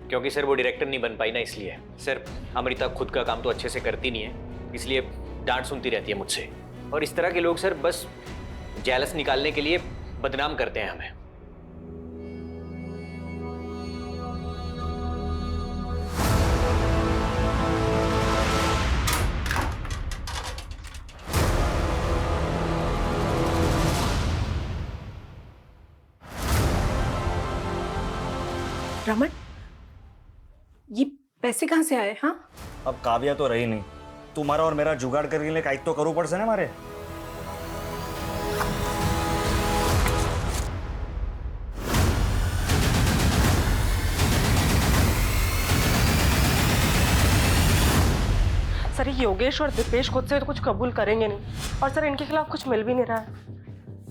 क्योंकि सर वो डायरेक्टर नहीं बन पाई ना, इसलिए। सर अमृता खुद का काम तो अच्छे से करती नहीं है, इसलिए डांट सुनती रहती है मुझसे। और इस तरह के लोग सर बस जेलस निकालने के लिए बदनाम करते हैं हमें। रमन, ये पैसे कहाँ से आए? हाँ, अब काव्या तो रही नहीं, तुम्हारा और मेरा जुगाड़ करने लिए काइट तो करो पड़ से ना हमारे। सर ये योगेश और दीपेश खुद से तो कुछ कबूल करेंगे नहीं, और सर इनके खिलाफ कुछ मिल भी नहीं रहा है।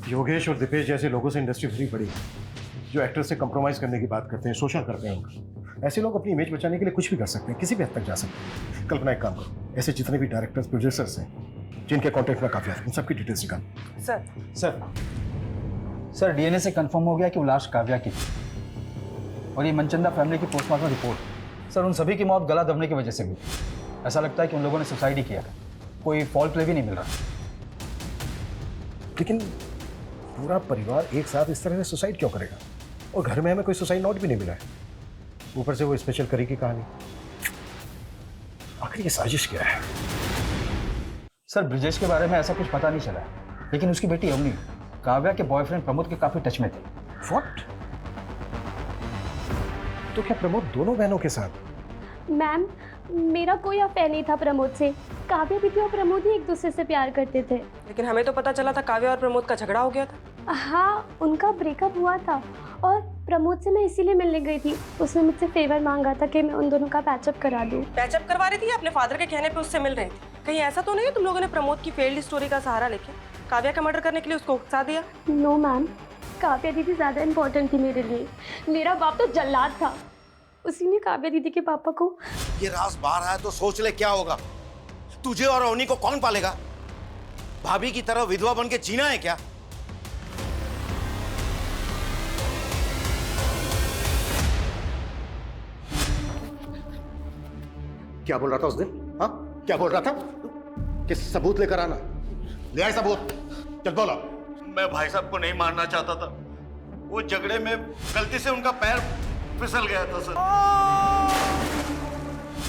योगेश और दीपेश जैसे लोगों से इंडस्ट्री भरी पड़ी है जो एक्टर से कंप्रोमाइज करने की बात करते हैं, शोषण करते हैं उनका। ऐसे लोग अपनी इमेज बचाने के लिए कुछ भी कर सकते हैं, किसी भी हद तक जा सकते हैं। कल्पना एक काम करो, ऐसे जितने भी डायरेक्टर्स प्रोड्यूसर्स हैं जिनके कॉन्टेक्ट में काव्या है, इन सबकी डिटेल्स निकाल। सर डीएनए से कंफर्म हो गया कि वो लाश काव्या की थी। और ये मनचंदा फैमिली की पोस्टमार्टम रिपोर्ट, सर उन सभी की मौत गला दबने की वजह से हुई। ऐसा लगता है कि उन लोगों ने सुसाइड ही किया, कोई फॉल प्ले भी नहीं मिल रहा। लेकिन पूरा परिवार एक साथ इस तरह से सुसाइड क्यों करेगा? और घर में हमें कोई सुसाइड नोट भी नहीं मिला है, ऊपर से वो स्पेशल करी की कहानी। आखिर ये साजिश क्या है? सर ब्रिजेश के बारे में ऐसा कुछ पता नहीं चला, लेकिन उसकी बेटी अवनी काव्या के बॉयफ्रेंड प्रमोद के काफी टच में थी। व्हाट? तो क्या प्रमोद दोनों बहनों के साथ? मैम मेरा कोई अफेयर नहीं था प्रमोद से। काव्या भी और प्रमोद ही एक दूसरे से प्यार करते थे। लेकिन हमें तो पता चला था काव्या और प्रमोद का झगड़ा हो गया था। हाँ, उनका ब्रेकअप हुआ था और प्रमोद से मैं इसीलिए मिलने गई थी। उसने मुझसे फेवर मांगा था कि मैं उन दोनों का पैचअप करा दूं। पैचअप करवा रही थी या अपने फादर के कहने पे उससे मिल रही थी? कहीं ऐसा तो नहीं है तुम लोगों ने प्रमोद की फेल्ड स्टोरी का सहारा लेके काव्या का मर्डर करने के लिए उसको उकसा दिया? नो मैम, काव्या दीदी ज्यादा इम्पोर्टेंट थी मेरे लिए। मेरा बाप तो जल्लाद था, उसी ने काव्या दीदी के पापा को। ये राज बाहर आया तो सोच ले क्या होगा। तुझे और अवनी को कौन पालेगा? भाभी की तरह विधवा बन के जीना है क्या? क्या बोल रहा था उस दिन? हाँ, क्या बोल रहा था? कि सबूत लेकर आना। ले आए सबूत, चल बोला। मैं भाई साहब को नहीं मारना चाहता था, वो झगड़े में गलती से उनका पैर फिसल गया था सर।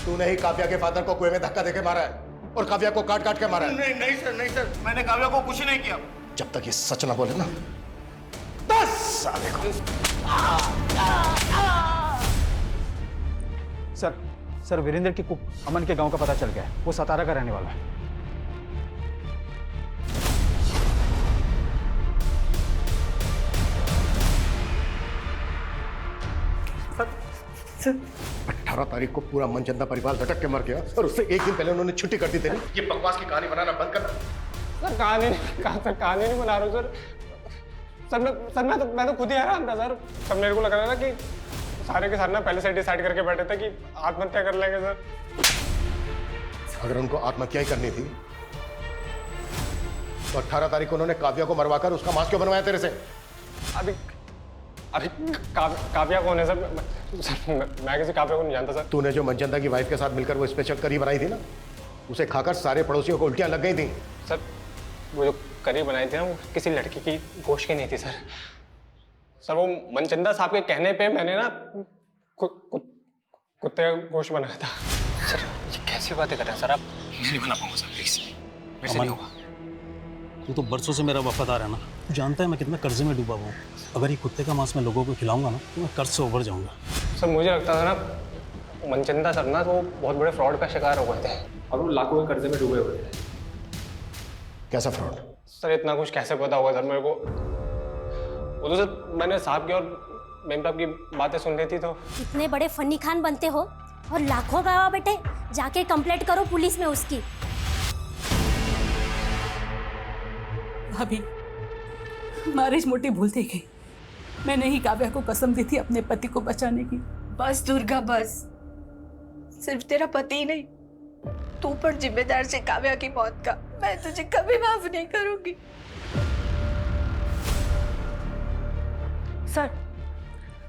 तूने ही काव्या के फादर को कुएं में धक्का देके मारा है और काव्या को काट काट के मारा है। नहीं नहीं सर, नहीं सर, मैंने काव्या को कुछ नहीं किया। जब तक ये सच ना बोले ना, 10 साल को। सर वीरेंद्र की कुक अमन के गांव का पता चल गया है। वो सतारा का रहने वाला है। सर 18 तारीख को पूरा मनचंदा परिवार झटक के मर गया और उससे एक दिन पहले उन्होंने छुट्टी कर दी थी। ये बकवास की कहानी बनाना बंद करना। सर कहानी नहीं बना रहा हूँ सर। मैं तो खुद ही हैरान था सर। सब मेरे को लग रहा था कि सारे के सारे ना पहले से डिसाइड करके बैठे थे कि आत्महत्या कर लेंगे सर। अगर उनको आत्महत्या ही करनी थी तो 18 तारीख को उन्होंने काव्या को मरवाकर उसका मांस क्यों बनवाया तेरे से? अभी काव्या कौन है सर? मैं किसी काव्या को नहीं जानता सर। तूने जो मनचंदा की वाइफ के साथ मिलकर वो स्पेशल करी बनाई थी ना, उसे खाकर सारे पड़ोसियों को उल्टियां लग गई थी। सर वो जो करी बनाई थी ना, वो किसी लड़की की गोश्त की नहीं थी सर। सर वो मनचंदा साहब के कहने पे मैंने ना कुत्ते का गोश्त बनाया था। सर ये कैसी बातें कर रहे हैं सर आप? नहीं बना पाऊंगा सर, प्लीज। मेरे से नहीं होगा। तू तो बरसों से मेरा वफादार है ना, तू जानता है मैं कितना कर्जे में डूबा हुआ हूँ। अगर ये कुत्ते का मांस मैं लोगों को खिलाऊंगा ना तो मैं कर्ज से उबर जाऊंगा। सर मुझे लगता था ना मनचंदा सर ना वो बहुत बड़े फ्रॉड का शिकार हो गए थे और वो लाखों के कर्जे में डूबे हुए थे। कैसा फ्रॉड? सर इतना कुछ कैसे पता होगा सर मेरे को? वो तो सर मैंने साहब की और मेम साहब की बातें सुन ली थी तो। इतने बड़े फन्नी खान बनते हो और लाखों गवा बेटे, जाके कंप्लेंट करो पुलिस में उसकी। भाभी, हमारी इस मोटी भूल थी गई। मैंने ही काव्या को कसम दी थी अपने पति को बचाने की। बस दुर्गा बस। सिर्फ तेरा पति ही नहीं, तू पर जिम्मेदार से काव्या की मौत का। मैं तुझे कभी माफ नहीं करूंगी।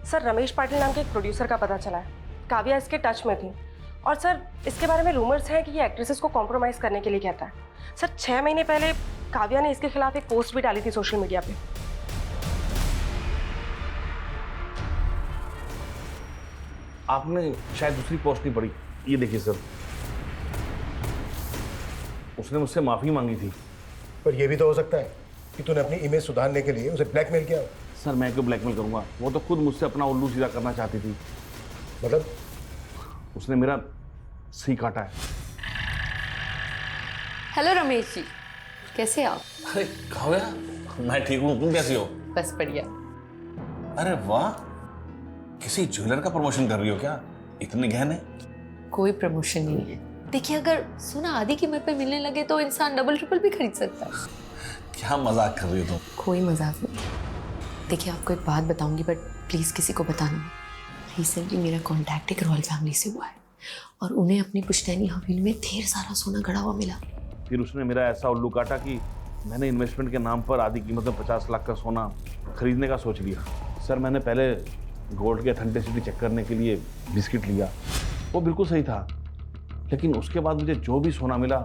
सर रमेश पाटिल नाम के एक प्रोड्यूसर का पता चला है। काव्या इसके टच में थी और सर इसके बारे में रूमर्स हैं कि ये एक्ट्रेसेस को कॉम्प्रोमाइज करने के लिए कहता है। सर 6 महीने पहले काव्या ने इसके खिलाफ एक पोस्ट भी डाली थी सोशल मीडिया पे। आपने शायद दूसरी पोस्ट नहीं पढ़ी। ये देखिए सर, उसने मुझसे माफी मांगी थी। पर यह भी तो हो सकता है कि तूने अपनी इमेज सुधारने के लिए उसे ब्लैकमेल किया। सर मैं क्यों ब्लैकमेल करूंगा? वो तो खुद मुझसे अपना उल्लू सीधा करना चाहती थी। मतलब? उसने मेरा सी काटा है। हेलो रमेश जी, कैसे आप? अरे काव्या, मैं ठीक हूँ, तुम कैसी हो? बस बढ़िया। अरे वाह, किसी ज्वेलर का प्रमोशन कर रही हो क्या? इतने गहने? कोई प्रमोशन नहीं है। देखिए अगर सोना आधी कीमत पे मिलने लगे तो इंसान डबल ट्रिपल भी खरीद सकता है। क्या मजाक कर रही हो तुम? कोई मजाक नहीं। देखिए आपको एक बात बताऊंगी बट प्लीज किसी को बताना मत। रिसेंटली मेरा कॉन्टैक्ट एक रॉयल फैमिली से हुआ है और उन्हें अपनी पुश्तैनी हवेली में ढेर सारा सोना गड़ा हुआ मिला। फिर उसने मेरा ऐसा उल्लू काटा कि मैंने इन्वेस्टमेंट के नाम पर आधी कीमत में 50 लाख का सोना खरीदने का सोच लिया। सर मैंने पहले गोल्ड के ऑथेंटिसिटी चेक करने के लिए बिस्किट लिया, वो बिल्कुल सही था। लेकिन उसके बाद मुझे जो भी सोना मिला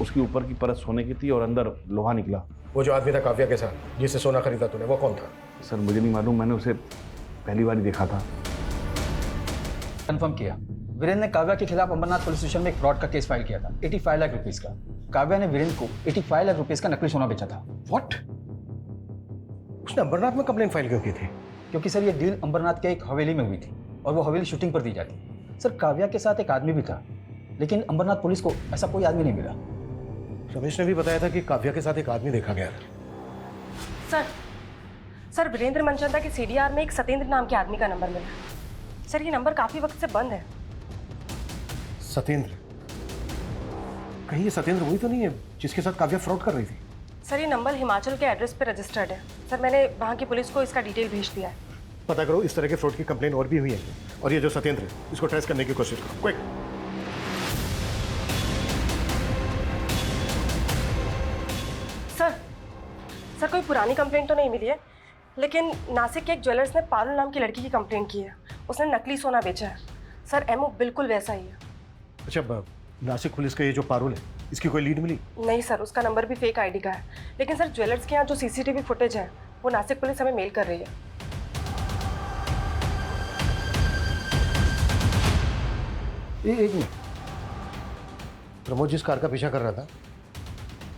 उसकी ऊपर की परत सोने की थी और अंदर लोहा निकला। वो जो आदमी था काव्या के साथ जिससे सोना खरीदा तूने, वो कौन था? सर मुझे नहीं मालूम, मैंने उसे पहली बार ही देखा था। कंफर्म किया, वीरेंद्र ने काव्या के खिलाफ अंबरनाथ पुलिस स्टेशन में एक फ्रॉड का केस फाइल किया था 85 लाख रुपीस का। काव्या ने वीरेंद्र को 85 लाख रुपीस का नकली सोना बेचा था। व्हाट? उसने अंबरनाथ में कंप्लेंट फाइल क्यों की थी? क्योंकि सर ये डील अंबरनाथ के एक हवेली में हुई थी और वो हवेली शूटिंग पर दी जाती। सर काव्या के साथ एक आदमी भी था लेकिन अंबरनाथ पुलिस को ऐसा कोई आदमी नहीं मिला। रमेश ने भी बताया था कि काव्या के साथ एक आदमी देखा गया था। सर वीरेंद्र मनचंदा के सीडीआर में एक सत्येंद्र नाम के आदमी का नंबर मिला। सर ये नंबर काफी वक्त से बंद है। सत्येंद्र? कहीं ये सत्येंद्र वही तो नहीं है जिसके साथ काव्या फ्रॉड कर रही थी? सर ये नंबर हिमाचल के एड्रेस पे रजिस्टर्ड है। सर मैंने वहाँ की पुलिस को इसका डिटेल भेज दिया है। पता करो इस तरह के फ्रॉड की कंप्लेन और भी हुई है और ये जो सत्येंद्र है इसको ट्रेस करने की कोशिश करो, क्विक। सर कोई पुरानी कंप्लेंट तो नहीं मिली है लेकिन नासिक के एक ज्वेलर्स ने पारुल नाम की लड़की की कंप्लेंट की है। उसने नकली सोना बेचा है। सर एमओ बिल्कुल वैसा ही है। अच्छा, नासिक पुलिस का ये जो पारुल है इसकी कोई लीड मिली? नहीं सर, उसका नंबर भी फेक आईडी का है। लेकिन सर ज्वेलर्स के यहाँ जो सीसीटीवी फुटेज है वो नासिक पुलिस हमें मेल कर रही है। एक मिनट, प्रमोद जिस कार का पीछा कर रहा था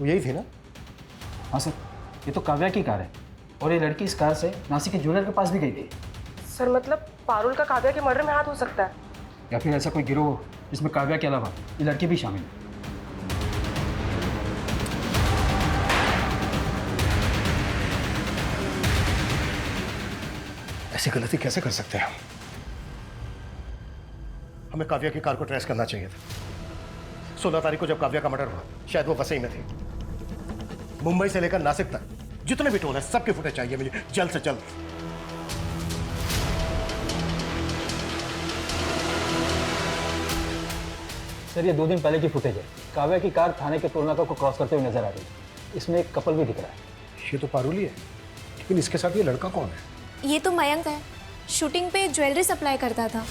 वो यही थी ना? हाँ सर, ये तो काव्या की कार है और ये लड़की इस कार से नासिक के ज्वेलर के पास भी गई थी। सर मतलब पारुल का काव्या के मर्डर में हाथ हो सकता है या फिर ऐसा कोई गिरोह जिसमें काव्या के अलावा ये लड़की भी शामिल है। ऐसी गलती कैसे कर सकते हैं? हमें काव्या की कार को ट्रेस करना चाहिए था। 16 तारीख को जब काव्या का मर्डर हुआ शायद वो वसई में थी। मुंबई से लेकर नासिक तक जितने भी टोल है सबके फुटेज चाहिए मुझे जल्द से जल्द। सर ये 2 दिन पहले की फुटेज है। काव्या की कार थाने के टोलनाका को क्रॉस करते हुए नजर आ रही है। इसमें एक कपल भी दिख रहा है। ये तो पारुल ही है, लेकिन इसके साथ ये लड़का कौन है? ये तो मयंक है, शूटिंग पे ज्वेलरी सप्लाई करता था।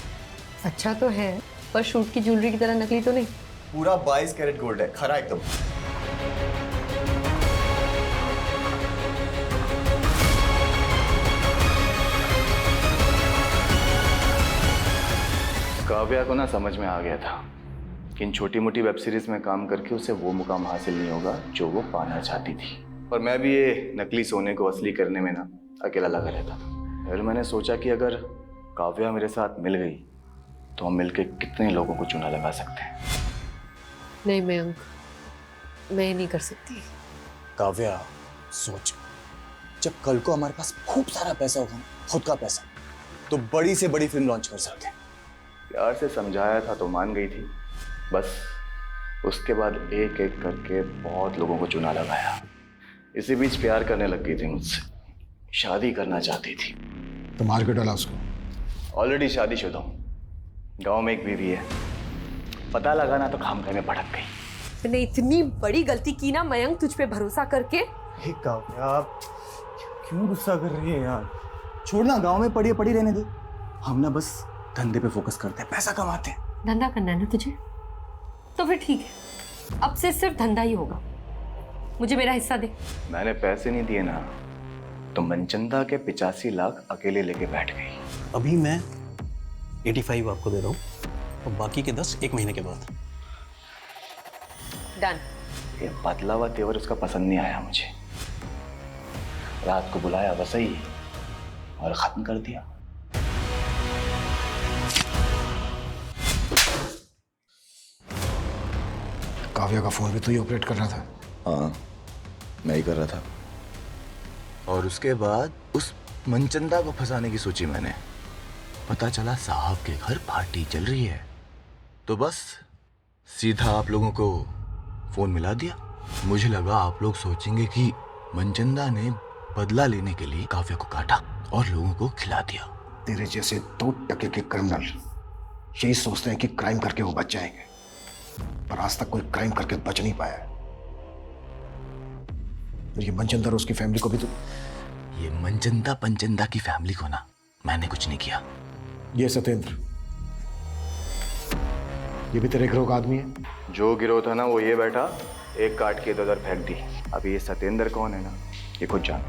अच्छा तो है पर शूट की ज्वेलरी की तरह नकली तो नहीं। पूरा 22 कैरेट गोल्ड है, खरा एकदम। काव्या को ना समझ में आ गया था कि इन छोटी मोटी वेब सीरीज में काम करके उसे वो मुकाम हासिल नहीं होगा जो वो पाना चाहती थी। और मैं भी ये नकली सोने को असली करने में ना अकेला लगा रहता था। फिर मैंने सोचा कि अगर काव्या मेरे साथ मिल गई तो हम मिलके कितने लोगों को चूना लगा सकते हैं। नहीं मयंक, मैं नहीं कर सकती। काव्या सोच, जब कल को हमारे पास खूब सारा पैसा होगा, खुद का पैसा, तो बड़ी से बड़ी फिल्म लॉन्च कर सकते हैं। प्यार से समझाया था तो मान गई थी, बस उसके बाद एक एक करके बहुत लोगों को चुना लगाया। इसी बीच प्यार करने लग गई थी मुझसे, शादी करना चाहती थी। तो मार के डाला उसको? ऑलरेडी शादीशुदा हूँ, गांव में एक बीवी है। पता लगा ना तो खामखा में भटक गई। मैंने इतनी बड़ी गलती की ना मयंक, तुझ पे भरोसा करके। काव्या, आप क्यों गुस्सा कर रही है यार? छोड़ना, गांव में पड़ी पड़ी रहने दे। हम ना बस धंधे पे फोकस करते हैं, पैसा कमाते हैं। धंधा करना है ना तुझे, तो फिर ठीक है, अब से सिर्फ धंधा ही होगा। मुझे मेरा हिस्सा दे। मैंने पैसे नहीं दिए ना तो मनचंदा के 85 लाख अकेले लेके बैठ गई। अभी मैं 85 आपको दे रहा हूँ और बाकी के 10 एक महीने के बाद। डन। ये बदला हुआ तेवर उसका पसंद नहीं आया मुझे। रात को बुलाया बस ही और खत्म कर दिया। काव्या का फोन भी तो ही ऑपरेट कर रहा था? हाँ, मैं ही कर रहा था। और उसके बाद उस मनचंदा को फंसाने की सोची मैंने। पता चला साहब के घर पार्टी चल रही है, तो बस सीधा आप लोगों को फोन मिला दिया। मुझे लगा आप लोग सोचेंगे कि मनचंदा ने बदला लेने के लिए काव्या को काटा और लोगों को खिला दिया। तेरे जैसे 2% के क्रिमिनल यही सोचते हैं कि क्राइम करके वो बच जाएंगे, पर आज तक कोई क्राइम करके बच नहीं पाया है। ये मनचंदा और उसकी फैमिली को भी तो। ये मनचंदा पंचंदा की फैमिली को ना मैंने कुछ नहीं किया। ये सत्येंद्र, ये भी तेरे गिरोह का आदमी है? जो गिरोह था ना वो ये बैठा, एक काट के इधर फेंक दी। अब ये सत्येंद्र कौन है ना ये खुद जान।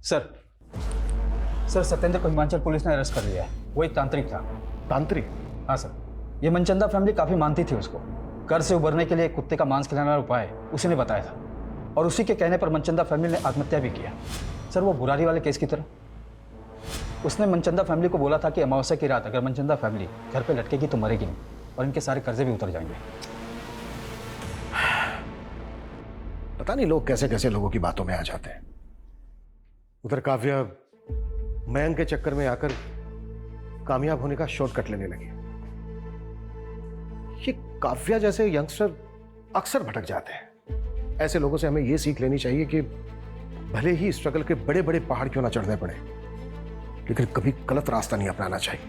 सर सत्येंद्र को हिमाचल पुलिस ने अरेस्ट कर लिया है। वो एक तांत्रिक था। तांत्रिक? हाँ सर, ये मनचंदा फैमिली काफ़ी मानती थी उसको। कर से उबरने के लिए कुत्ते का मांस खिलाने वाला उपाय उसी ने बताया था, और उसी के कहने पर मनचंदा फैमिली ने आत्महत्या भी किया। सर वो बुरारी वाले केस की तरह। उसने मनचंदा फैमिली को बोला था कि अमावस्या की रात अगर मनचंदा फैमिली घर पे लटकेगी तो मरेगी नहीं, और इनके सारे कर्जे भी उतर जाएंगे। पता नहीं लोग कैसे कैसे लोगों की बातों में आ जाते हैं। उधर काव्या मयंक के चक्कर में आकर कामयाब होने का शॉर्टकट लेने लगी। ये काव्या जैसे यंगस्टर अक्सर भटक जाते हैं। ऐसे लोगों से हमें ये सीख लेनी चाहिए कि भले ही स्ट्रगल के बड़े बड़े पहाड़ क्यों ना चढ़ने पड़े, लेकिन कभी गलत रास्ता नहीं अपनाना चाहिए।